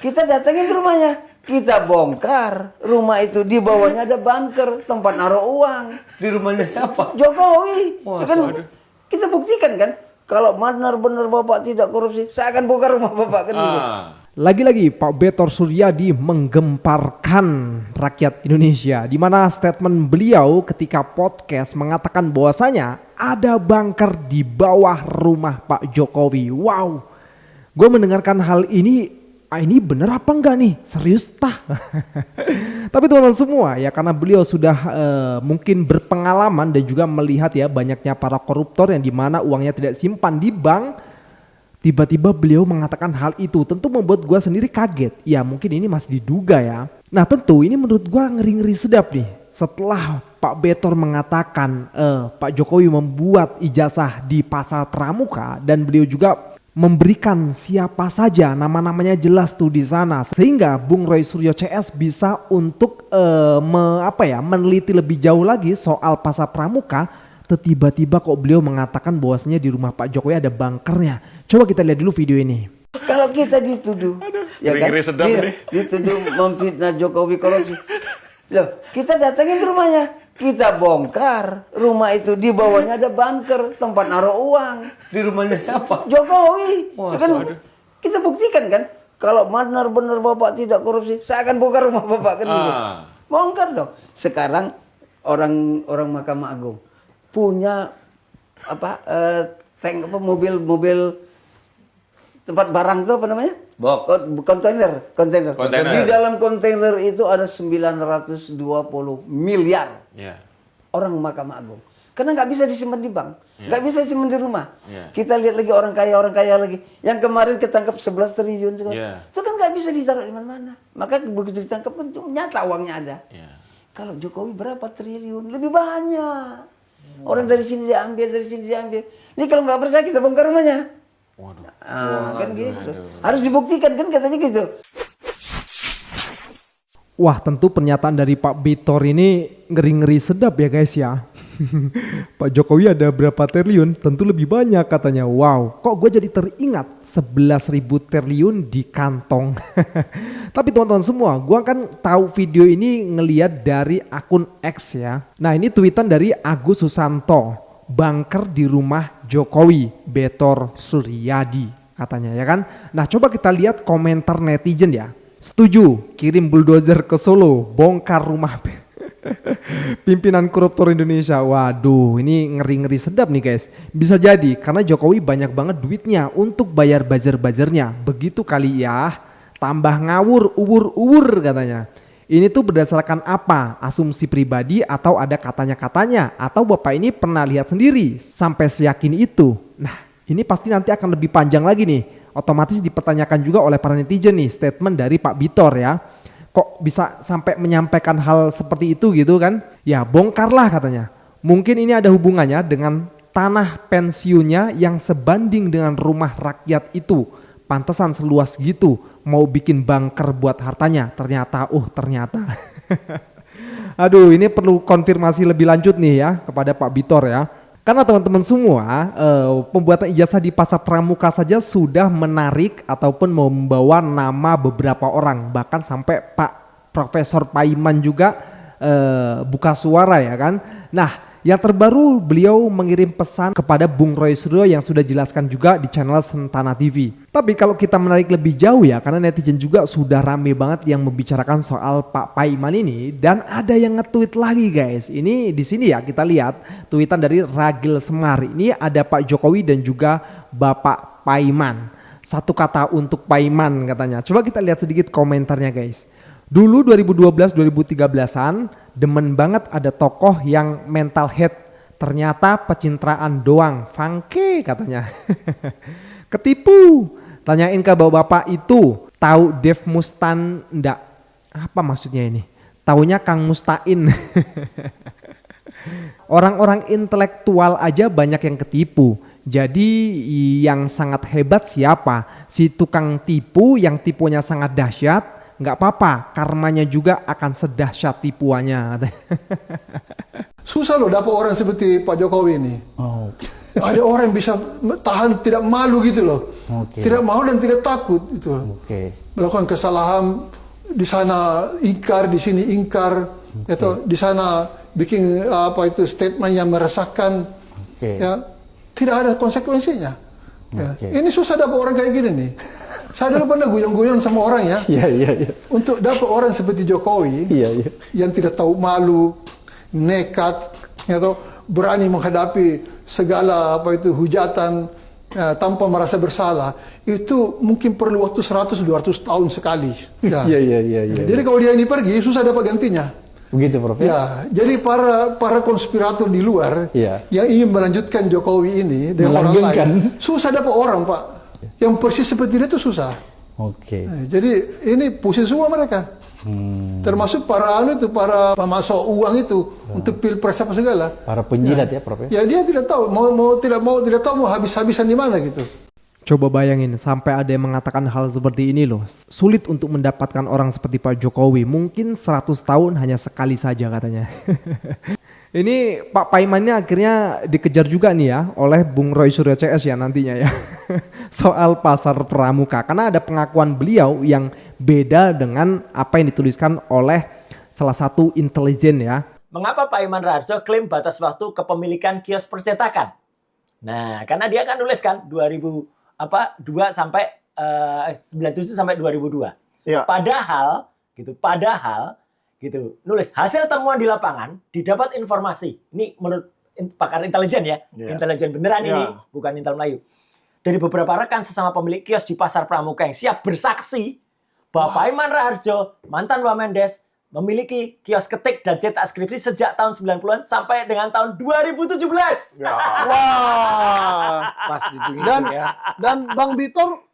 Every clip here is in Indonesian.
kita datangin rumahnya. Kita bongkar. Rumah itu di bawahnya ada bunker, tempat naruh uang. Di rumahnya siapa? Jokowi. Wah, Kan aduh. kita buktikan kan. Kalau benar-benar Bapak tidak korupsi, saya akan bongkar rumah Bapak kan gitu. Lagi-lagi Pak Betor Suryadi menggemparkan rakyat Indonesia, di mana statement beliau ketika podcast mengatakan bahwasanya ada bunker di bawah rumah Pak Jokowi. Wow, gue mendengarkan hal ini, ini bener apa enggak nih? Serius tah? Tapi teman-teman semua ya, karena beliau sudah mungkin berpengalaman dan juga melihat ya banyaknya para koruptor yang dimana uangnya tidak simpan di bank. Tiba-tiba beliau mengatakan hal itu, tentu membuat gue sendiri kaget. Ya mungkin ini masih diduga ya. Nah tentu ini menurut gue ngeri-ngeri sedap nih. Setelah Pak Betor mengatakan Pak Jokowi membuat ijazah di Pasar Pramuka dan beliau juga memberikan siapa saja, nama-namanya jelas tuh di sana, sehingga Bung Roy Suryo CS bisa untuk meneliti lebih jauh lagi soal Pasar Pramuka. Tiba-tiba kok beliau mengatakan bahwasanya di rumah Pak Jokowi ada bunkernya. Coba kita lihat dulu video ini. Kalau kita dituduh, ya kan, ngeri sedap nih. dituduh memfitnah Jokowi korupsi. Loh, kita datangin rumahnya, kita bongkar. Rumah itu di bawahnya ada bunker, tempat naruh uang. Di rumahnya siapa? Jokowi. Wah, Ya kan, aduh. kita buktikan kan. Kalau benar-benar Bapak tidak korupsi, saya akan bongkar rumah Bapak kan gitu. Bongkar dong. Sekarang orang Mahkamah Agung punya mobil tempat barang itu apa namanya? Kontainer. Di dalam kontainer itu ada 920 miliar. Ya. Orang Mahkamah Agung. Karena nggak bisa disimpan di bank, nggak bisa disimpan di rumah. Ya. Kita lihat lagi orang kaya lagi. Yang kemarin ketangkap 11 triliun Ya. itu kan nggak bisa ditaruh di mana-mana. Maka begitu ditangkap kan nyata uangnya ada. Ya. Kalau Jokowi berapa triliun? Lebih banyak. Orang dari sini diambil, dari sini diambil. Ini kalau nggak percaya kita bongkar rumahnya. Waduh. Kan gitu. Harus dibuktikan kan katanya gitu. Wah, tentu pernyataan dari Pak Betor ini ngeri-ngeri sedap ya guys ya. Pak Jokowi ada berapa triliun? Tentu lebih banyak katanya. Wow, kok gue jadi teringat 11.000 triliun di kantong. Tapi teman-teman semua, gue kan tahu video ini ngeliat dari akun X ya. Nah ini tweetan dari Agus Susanto. Bunker di rumah Jokowi, Betor Suryadi katanya ya kan. Nah coba kita lihat komentar netizen ya. Setuju, kirim bulldozer ke Solo, bongkar rumah pimpinan koruptor Indonesia. Waduh, ini ngeri-ngeri sedap nih guys. Bisa jadi karena Jokowi banyak banget duitnya untuk bayar buzzer-buzzernya. Begitu kali ya. Tambah ngawur, uwur katanya. Ini tuh berdasarkan apa? Asumsi pribadi atau ada katanya-katanya? Atau Bapak ini pernah lihat sendiri sampai seyakin itu? Nah, ini pasti nanti akan lebih panjang lagi nih. Otomatis dipertanyakan juga oleh para netizen nih statement dari Pak Betor ya. Kok bisa sampai menyampaikan hal seperti itu gitu kan? Ya bongkarlah katanya. Mungkin ini ada hubungannya dengan tanah pensiunnya yang sebanding dengan rumah rakyat itu. Pantesan seluas gitu mau bikin bunker buat hartanya. Ternyata. Aduh ini perlu konfirmasi lebih lanjut nih ya kepada Pak Betor ya. Karena teman-teman semua, pembuatan ijazah di Pasar Pramuka saja sudah menarik ataupun membawa nama beberapa orang. Bahkan sampai Pak Profesor Paiman juga buka suara ya kan. Nah yang terbaru beliau mengirim pesan kepada Bung Roy Suryo yang sudah jelaskan juga di channel Sentana TV. Tapi kalau kita menarik lebih jauh ya, karena netizen juga sudah rame banget yang membicarakan soal Pak Paiman ini. Dan ada yang nge-tweet lagi guys. Ini di sini ya kita lihat tweetan dari Ragil Semar. Ini ada Pak Jokowi dan juga Bapak Paiman. Satu kata untuk Paiman katanya. Coba kita lihat sedikit komentarnya guys. Dulu 2012-2013an demen banget ada tokoh yang mental head. Ternyata pencitraan doang. Fangke katanya. Ketipu. Tanyain ke bapak itu. Tahu Dev Mustan enggak? Apa maksudnya ini? Taunya Kang Mustain. Orang-orang intelektual aja banyak yang ketipu. Jadi yang sangat hebat siapa? Si tukang tipu yang tipunya sangat dahsyat. Nggak apa-apa, karmanya juga akan sedahsyat tipuannya. Susah loh dapat orang seperti Pak Jokowi ini. Oh, Ada orang yang bisa tahan tidak malu gitu loh. Oke. Tidak malu dan tidak takut gitu. Oke. melakukan kesalahan, di sana ingkar, di sini ingkar, atau di sana bikin statement yang meresahkan, ya tidak ada konsekuensinya. Ya. Ini susah dapat orang kayak gini nih. Saya dulu pernah guyon-guyon sama orang ya, untuk dapat orang seperti Jokowi, yang tidak tahu malu, nekat, atau berani menghadapi segala hujatan tanpa merasa bersalah, itu mungkin perlu waktu 100-200 tahun sekali. Ya. Jadi kalau dia ini pergi, susah dapat gantinya. Begitu, Prof. Ya, jadi para konspirator di luar yang ingin melanjutkan Jokowi ini dengan orang lain, susah dapat orang, Pak. Yang persis seperti dia itu susah. Jadi ini pusing semua mereka. Termasuk para pemasok uang itu untuk pilpres apa segala. Para penjilat ya, Prof. Ya dia tidak tahu tidak tahu mau habis-habisan di mana gitu. Coba bayangin sampai ada yang mengatakan hal seperti ini loh. Sulit untuk mendapatkan orang seperti Pak Jokowi. Mungkin 100 tahun hanya sekali saja katanya. Ini Pak Paimannya akhirnya dikejar juga nih ya oleh Bung Roy Suryo CS ya nantinya ya. Soal pasar pramuka. Karena ada pengakuan beliau yang beda dengan apa yang dituliskan oleh salah satu intelijen ya. Mengapa Pak Iman Raharjo klaim batas waktu kepemilikan kios percetakan? Nah, karena dia kan nulis kan 97 sampai 2002. Ya. Padahal nulis hasil temuan di lapangan didapat informasi. Ini menurut pakar intelijen ya. Intelijen beneran ini, bukan intel Melayu. Dari beberapa rekan sesama pemilik kios di pasar pramuka yang siap bersaksi bahwa Pak Iman Raharjo, mantan Wamendes, memiliki kios ketik dan cetak skripsi sejak tahun 90-an sampai dengan tahun 2017. Wah, pas dan Bang Bitor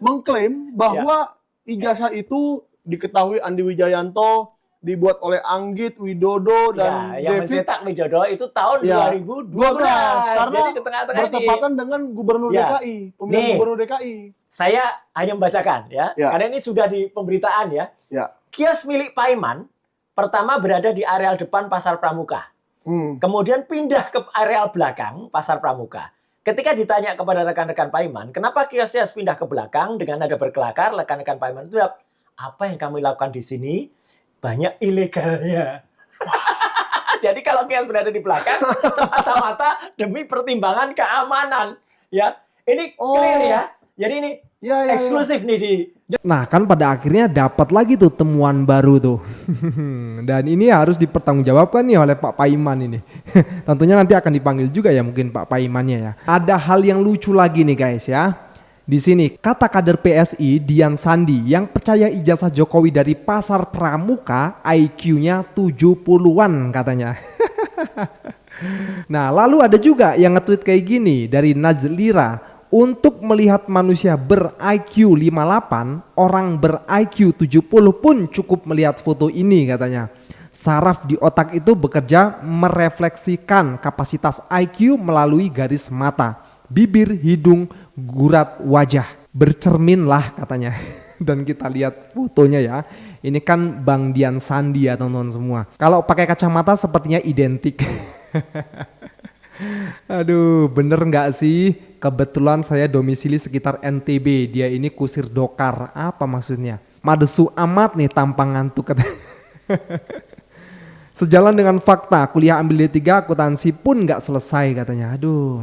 mengklaim bahwa ijazah itu diketahui Andi Wijayanto dibuat oleh Anggit Widodo dan yang David. mencetak Widodo itu tahun 2012. Karena Jadi di tengah-tengah bertepatan dengan Gubernur DKI, pemilihan Gubernur DKI. Saya hanya membacakan ya, karena ini sudah di pemberitaan ya. Kios milik Paiman pertama berada di areal depan Pasar Pramuka. Kemudian pindah ke areal belakang Pasar Pramuka. Ketika ditanya kepada rekan-rekan Paiman, kenapa kiosnya harus pindah ke belakang dengan nada berkelakar, rekan-rekan Paiman itu jawab, apa yang kami lakukan di sini banyak ilegalnya. Jadi kalau kios berada di belakang semata-mata demi pertimbangan keamanan. Ya, ini clear ya. Jadi ini eksklusif nih di. Nah kan pada akhirnya dapat lagi tuh temuan baru tuh. Dan ini harus dipertanggungjawabkan nih oleh Pak Paiman ini. Tentunya nanti akan dipanggil juga ya mungkin Pak Paimannya ya. Ada hal yang lucu lagi nih guys ya. Di sini kata kader PSI Dian Sandi yang percaya ijazah Jokowi dari pasar pramuka IQ-nya 70-an katanya. Nah lalu ada juga yang nge-tweet kayak gini dari Nazlira. Untuk melihat manusia ber-IQ 58, orang ber-IQ 70 pun cukup melihat foto ini katanya. Saraf di otak itu bekerja merefleksikan kapasitas IQ melalui garis mata, bibir, hidung, gurat wajah. Bercerminlah katanya. Dan kita lihat fotonya ya. Ini kan Bang Dian Sandi ya teman-teman semua. Kalau pakai kacamata sepertinya identik. Aduh, bener nggak sih? Kebetulan saya domisili sekitar NTB. Dia ini kusir dokar. Apa maksudnya? Madesu amat nih tampang ngantuk. Sejalan dengan fakta, kuliah ambil D3 akuntansi pun nggak selesai katanya. Aduh.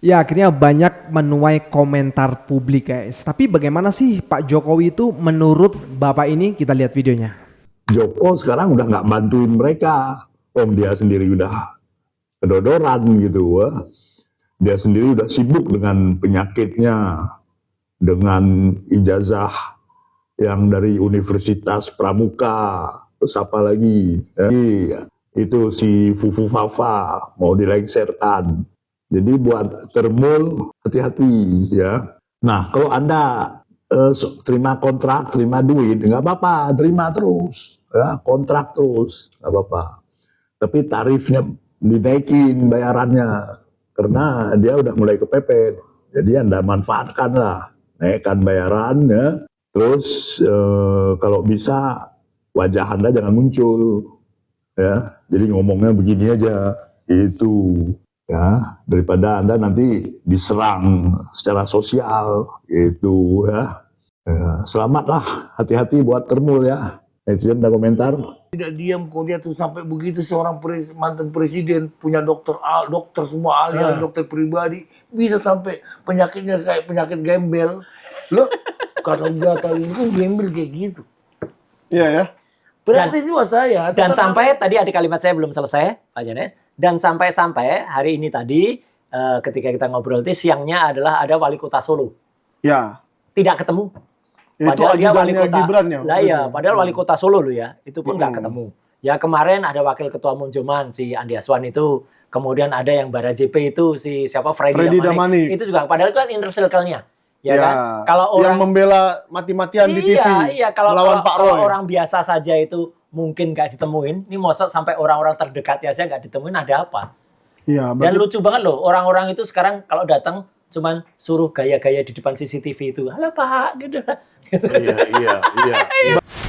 Ya akhirnya banyak menuai komentar publik guys. Tapi bagaimana sih Pak Jokowi itu menurut Bapak ini? Kita lihat videonya. Joko sekarang udah nggak bantuin mereka. Om dia sendiri udah kedodoran gitu. Dia sendiri udah sibuk dengan penyakitnya, dengan ijazah yang dari Universitas Pramuka, terus apa lagi? Itu si Fufu Fafa mau dilengserkan. Jadi buat termul hati-hati ya. Nah kalau Anda terima kontrak, terima duit, nggak apa-apa, terima terus, ya kontrak terus, nggak apa-apa. Tapi tarifnya dinaikin bayarannya. Karena dia udah mulai kepepet, jadi Anda manfaatkan lah, naikkan bayaran ya. Terus kalau bisa wajah Anda jangan muncul, ya. Jadi ngomongnya begini aja, itu ya daripada Anda nanti diserang secara sosial, gitu ya. Ya, selamatlah, hati-hati buat Termul ya. Netizen ada komentar. Tidak diam kok dia tuh sampai begitu seorang mantan presiden punya dokter semua ahli, dokter pribadi bisa sampai penyakitnya kayak penyakit gembel. Loh, kalau nggak tahu ini kan gembel kayak gitu. Iya ya. Berarti juga saya. Dan sampai tadi ada kalimat saya belum selesai, Pak Jones. Dan sampai hari ini tadi ketika kita ngobrol itu siangnya adalah ada wali kota Solo. Ya. Tidak ketemu. Itu Padahal dia wali ajudannya kota. Gibran ya. Lah ya, padahal wali kota Solo loh ya. Itu pun nggak ketemu. Ya kemarin ada wakil ketua Munjoman si Andi Aswan itu. Kemudian ada yang Bara JP itu si siapa Freddy Damani. Itu juga padahal itu kan inner circle-nya. Ya kan? Kalau orang yang membela mati-matian di TV kalau melawan Pak Roy. Kalau orang biasa saja itu mungkin nggak ditemuin. Ini mosok sampai orang-orang terdekat aja nggak ditemuin, ada apa? Iya, Dan lucu banget loh, orang-orang itu sekarang kalau datang cuman suruh gaya-gaya di depan CCTV itu. Halo Pak, gitu. Iya.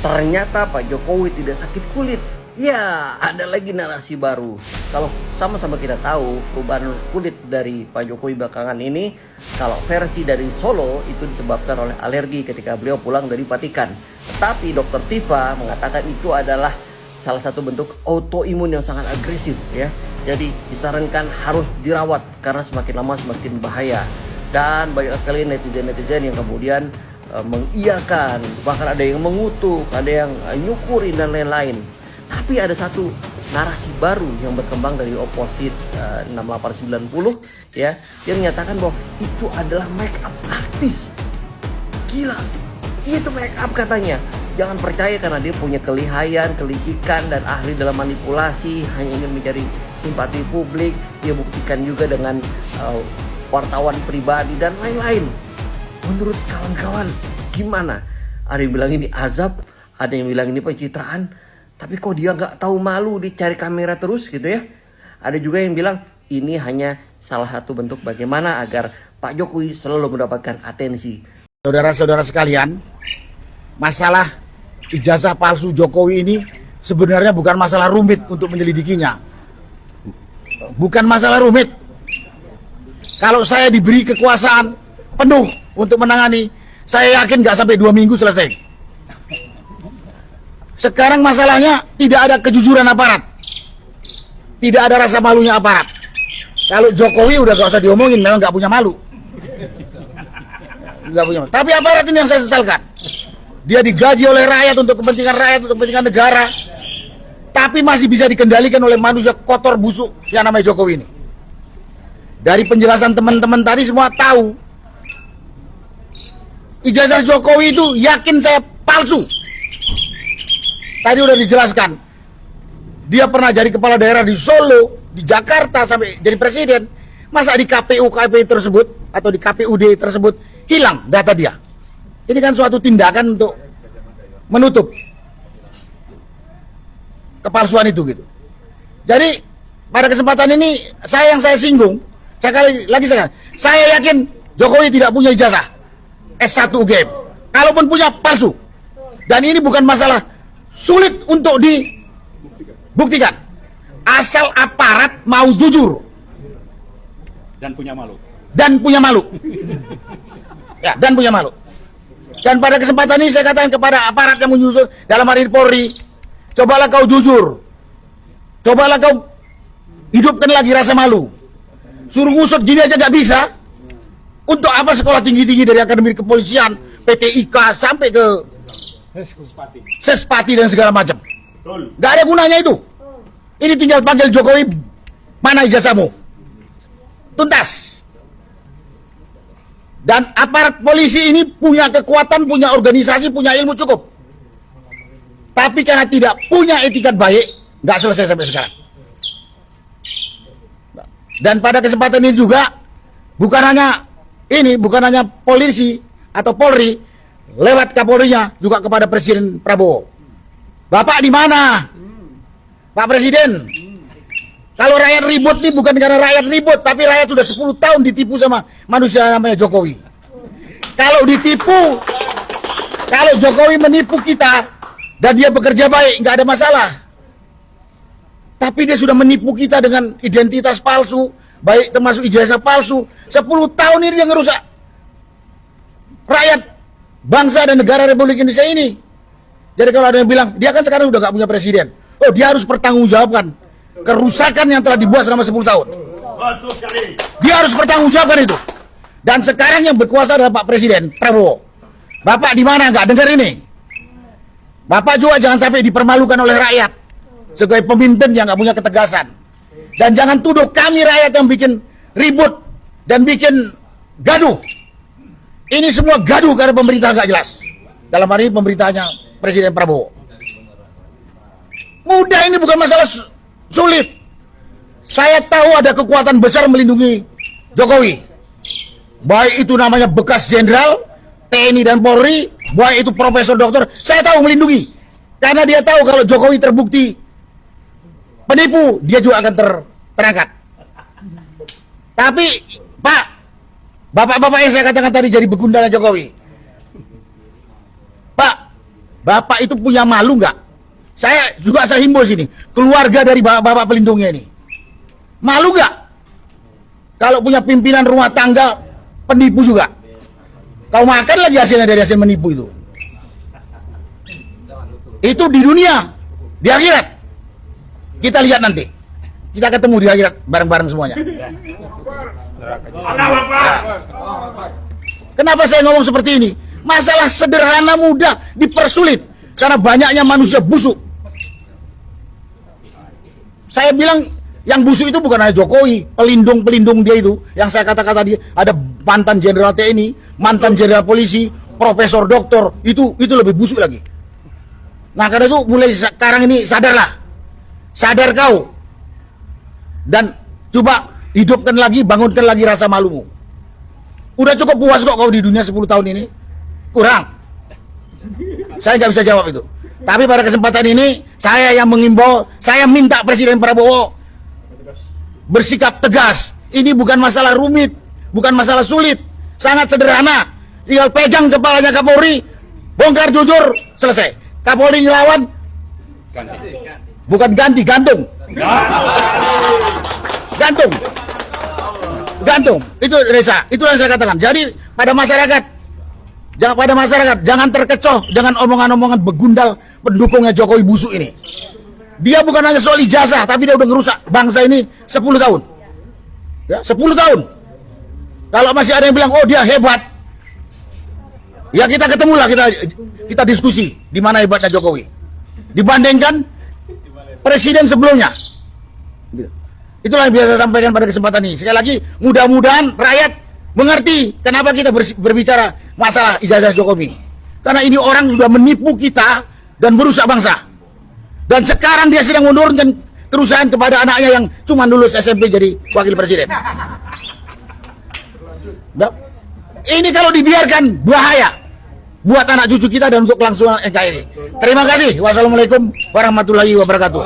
Ternyata Pak Jokowi tidak sakit kulit. Ya, ada lagi narasi baru. Kalau sama-sama kita tahu perubahan kulit dari Pak Jokowi belakangan ini, kalau versi dari Solo itu disebabkan oleh alergi ketika beliau pulang dari Vatikan. Tetapi Dr. Tifa mengatakan itu adalah salah satu bentuk autoimun yang sangat agresif ya. Jadi disarankan harus dirawat karena semakin lama semakin bahaya. Dan banyak sekali netizen-netizen yang kemudian mengiyakan, bahkan ada yang mengutuk, ada yang nyukurin dan lain-lain. Tapi ada satu narasi baru yang berkembang dari oposit 6890 ya, yang menyatakan bahwa itu adalah make up artis. Gila, itu make up katanya. Jangan percaya karena dia punya kelihayan, kelicikan dan ahli dalam manipulasi, hanya ingin mencari simpati publik. Dia buktikan juga dengan wartawan pribadi dan lain-lain. Menurut kawan-kawan gimana? Ada yang bilang ini azab, ada yang bilang ini pencitraan. Tapi kok dia nggak tahu malu dicari kamera terus gitu ya? Ada juga yang bilang ini hanya salah satu bentuk bagaimana agar Pak Jokowi selalu mendapatkan atensi. Saudara-saudara sekalian, masalah ijazah palsu Jokowi ini sebenarnya bukan masalah rumit untuk menyelidikinya. Bukan masalah rumit. Kalau saya diberi kekuasaan penuh untuk menangani, saya yakin nggak sampai 2 minggu selesai. Sekarang masalahnya tidak ada kejujuran aparat, tidak ada rasa malunya aparat. Kalau Jokowi udah gak usah diomongin, memang gak punya malu. Gak punya malu. Tapi aparat ini yang saya sesalkan. Dia digaji oleh rakyat untuk kepentingan kepentingan negara, tapi masih bisa dikendalikan oleh manusia kotor busuk yang namanya Jokowi ini. Dari penjelasan teman-teman tadi semua tahu, ijazah Jokowi itu yakin saya palsu. Tadi udah dijelaskan, dia pernah jadi kepala daerah di Solo, di Jakarta sampai jadi presiden. Masa di KPU tersebut atau di KPUD tersebut hilang data dia? Ini kan suatu tindakan untuk menutup kepalsuan itu gitu. Jadi pada kesempatan ini saya singgung, saya yakin Jokowi tidak punya ijazah S1 UGM. Kalaupun punya, palsu. Dan ini bukan masalah sulit untuk dibuktikan, asal aparat mau jujur dan punya malu ya, dan punya malu. Dan pada kesempatan ini saya katakan kepada aparat yang menyusul dalam hari ini Polri, cobalah kau jujur, cobalah kau hidupkan lagi rasa malu. Suruh ngusut gini aja gak bisa. Untuk apa sekolah tinggi-tinggi dari akademi kepolisian, PTIK sampai ke Sespati dan segala macam. Gak ada gunanya itu. Ini tinggal panggil Jokowi, mana ijazahmu? Tuntas. Dan aparat polisi ini punya kekuatan, punya organisasi, punya ilmu cukup. Tapi karena tidak punya etikat baik, gak selesai sampai sekarang. Dan pada kesempatan ini juga bukan hanya polisi atau Polri, lewat Kapolrinya juga kepada Presiden Prabowo. Bapak di mana? Pak Presiden. Kalau rakyat ribut nih bukan karena rakyat ribut, tapi rakyat sudah 10 tahun ditipu sama manusia namanya Jokowi. Kalau ditipu, kalau Jokowi menipu kita dan dia bekerja baik, nggak ada masalah. Tapi dia sudah menipu kita dengan identitas palsu, baik termasuk ijazah palsu. 10 tahun ini dia ngerusak rakyat bangsa dan negara Republik Indonesia ini. Jadi kalau ada yang bilang, dia kan sekarang udah gak punya presiden. Oh, dia harus bertanggungjawabkan kerusakan yang telah dibuat selama 10 tahun. Betul sekali. Dia harus bertanggungjawabkan itu. Dan sekarang yang berkuasa adalah Pak Presiden Prabowo. Bapak di mana nggak dengar ini? Bapak juga jangan sampai dipermalukan oleh rakyat sebagai pemimpin yang nggak punya ketegasan. Dan jangan tuduh kami rakyat yang bikin ribut dan bikin gaduh. Ini semua gaduh karena pemerintah nggak jelas. Dalam hari ini pemerintahnya Presiden Prabowo. Mudah, ini bukan masalah sulit. Saya tahu ada kekuatan besar melindungi Jokowi. Baik itu namanya bekas jenderal TNI dan Polri, baik itu profesor doktor, saya tahu melindungi. Karena dia tahu kalau Jokowi terbukti penipu, dia juga akan terangkat. Tapi, Pak, bapak-bapak yang saya katakan tadi jadi begundala Jokowi. Pak, Bapak itu punya malu nggak? Saya himbau sini, keluarga dari bapak-bapak pelindungnya ini. Malu nggak? Kalau punya pimpinan rumah tangga penipu juga. Kau makan lagi hasilnya dari hasil menipu itu. Itu di dunia, di akhirat. Kita lihat nanti. Kita ketemu di akhirat bareng-bareng semuanya. Allahu Akbar. Kenapa saya ngomong seperti ini? Masalah sederhana mudah dipersulit karena banyaknya manusia busuk. Saya bilang yang busuk itu bukan hanya Jokowi, pelindung-pelindung dia itu. Yang saya kata-kata tadi, ada mantan jenderal TNI, mantan jenderal polisi, profesor doktor, itu lebih busuk lagi. Nah, karena itu mulai sekarang ini sadarlah. Sadar kau. Dan coba hidupkan lagi, bangunkan lagi rasa malumu. Udah cukup puas kok kau di dunia 10 tahun ini? Kurang. Saya nggak bisa jawab itu. Tapi pada kesempatan ini, saya yang mengimbau, saya minta Presiden Prabowo bersikap tegas. Ini bukan masalah rumit, bukan masalah sulit, sangat sederhana. Tinggal pegang kepalanya Kapolri, bongkar jujur, selesai. Kapolri ngelawan, bukan ganti, gantung. Gantung. Itu Reza, itulah yang saya katakan. Jadi pada masyarakat, jangan terkecoh dengan omongan-omongan begundal pendukungnya Jokowi busuk ini. Dia bukan hanya soal ijazah, tapi dia udah ngerusak bangsa ini 10 tahun. Ya, 10 tahun. Kalau masih ada yang bilang, oh dia hebat, ya kita ketemulah, kita diskusi di mana hebatnya Jokowi dibandingkan presiden sebelumnya. Itulah yang biasa saya sampaikan pada kesempatan ini. Sekali lagi, mudah-mudahan rakyat mengerti kenapa kita berbicara masalah ijazah Jokowi. Karena ini orang sudah menipu kita dan merusak bangsa. Dan sekarang dia sedang menurunkan kerusakan kepada anaknya yang cuma lulus SMP jadi wakil presiden. Nah, ini kalau dibiarkan bahaya buat anak cucu kita dan untuk kelangsungan NKRI. Terima kasih. Wassalamualaikum warahmatullahi wabarakatuh.